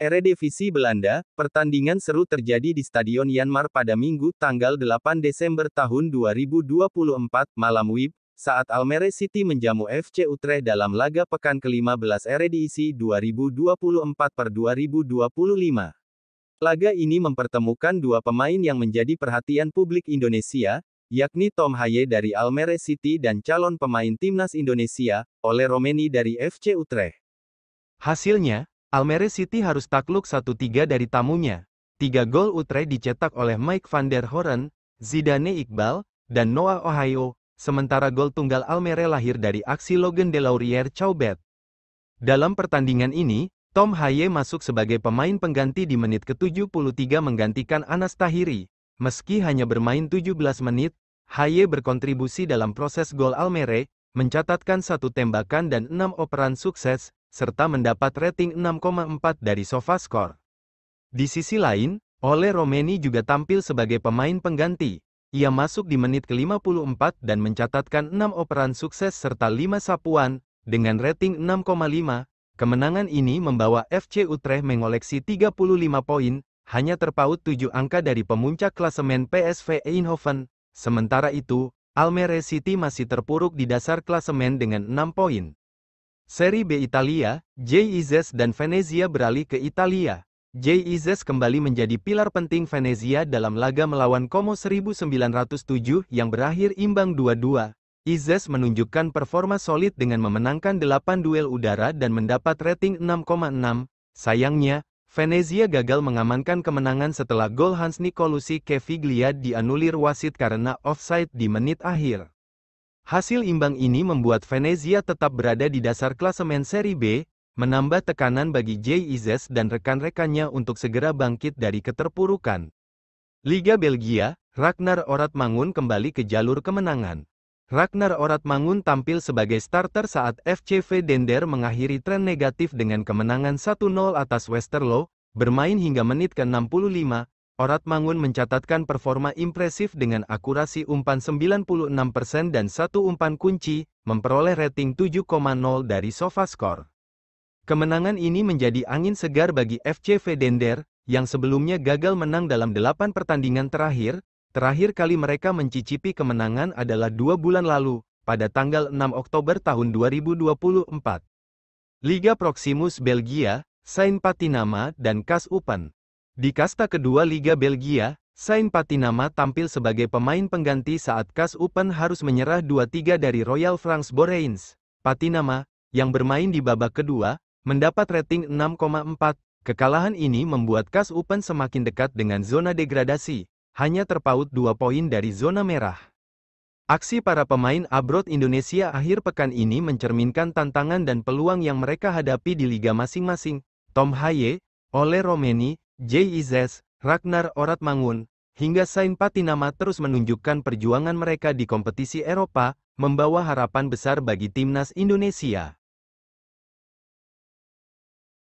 Eredivisie Belanda, pertandingan seru terjadi di Stadion Janmar pada Minggu tanggal 8 Desember tahun 2024 malam WIB, saat Almere City menjamu FC Utrecht dalam laga pekan ke-15 Eredivisie 2024/2025. Laga ini mempertemukan dua pemain yang menjadi perhatian publik Indonesia, yakni Tom Haye dari Almere City dan calon pemain timnas Indonesia, Ole Romeni dari FC Utrecht. Hasilnya, Almere City harus takluk 1-3 dari tamunya. 3 gol Utrecht dicetak oleh Mike van der Hoorn, Zidane Iqbal, dan Noah Ohio, sementara gol tunggal Almere lahir dari aksi Logan Delaurier Chaubet. Dalam pertandingan ini, Tom Haye masuk sebagai pemain pengganti di menit ke-73 menggantikan Anas Tahiri. Meski hanya bermain 17 menit, Haye berkontribusi dalam proses gol Almere, mencatatkan 1 tembakan dan 6 operan sukses, serta mendapat rating 6,4 dari SofaScore. Di sisi lain, Ole Romeni juga tampil sebagai pemain pengganti. Ia masuk di menit ke-54 dan mencatatkan 6 operan sukses serta 5 sapuan, dengan rating 6,5. Kemenangan ini membawa FC Utrecht mengoleksi 35 poin, hanya terpaut 7 angka dari pemuncak klasemen PSV Eindhoven. Sementara itu, Almere City masih terpuruk di dasar klasemen dengan 6 poin. Serie B Italia, JIZ dan Venezia beralih ke Italia. JIZ kembali menjadi pilar penting Venezia dalam laga melawan Como 1907 yang berakhir imbang 2-2. IZ menunjukkan performa solid dengan memenangkan 8 duel udara dan mendapat rating 6,6. Sayangnya, Venezia gagal mengamankan kemenangan setelah gol Hans Nicolosi Caviglia dianulir wasit karena offside di menit akhir. Hasil imbang ini membuat Venezia tetap berada di dasar klasemen Serie B, menambah tekanan bagi JIZ dan rekan-rekannya untuk segera bangkit dari keterpurukan. Liga Belgia, Ragnar Oratmangun kembali ke jalur kemenangan. Ragnar Oratmangun tampil sebagai starter saat FCV Dender mengakhiri tren negatif dengan kemenangan 1-0 atas Westerlo, bermain hingga menit ke-65. Oratmangun mencatatkan performa impresif dengan akurasi umpan 96% dan 1 umpan kunci, memperoleh rating 7,0 dari SofaScore. Kemenangan ini menjadi angin segar bagi FCV Dender, yang sebelumnya gagal menang dalam 8 pertandingan terakhir. Terakhir kali mereka mencicipi kemenangan adalah 2 bulan lalu, pada tanggal 6 Oktober tahun 2024. Liga Proximus Belgia, Saint-Patinama dan KAS Open. Di kasta kedua Liga Belgia, Saint-Patinama tampil sebagai pemain pengganti saat KAS Open harus menyerah 2-3 dari Royal Franks Boreins. Patinama, yang bermain di babak kedua, mendapat rating 6,4. Kekalahan ini membuat KAS Open semakin dekat dengan zona degradasi, hanya terpaut 2 poin dari zona merah. Aksi para pemain abroad Indonesia akhir pekan ini mencerminkan tantangan dan peluang yang mereka hadapi di liga masing-masing. Tom Haye, Ole Romeni, JIZ, Ragnar Oratmangun, hingga Saint-Patinama terus menunjukkan perjuangan mereka di kompetisi Eropa, membawa harapan besar bagi timnas Indonesia.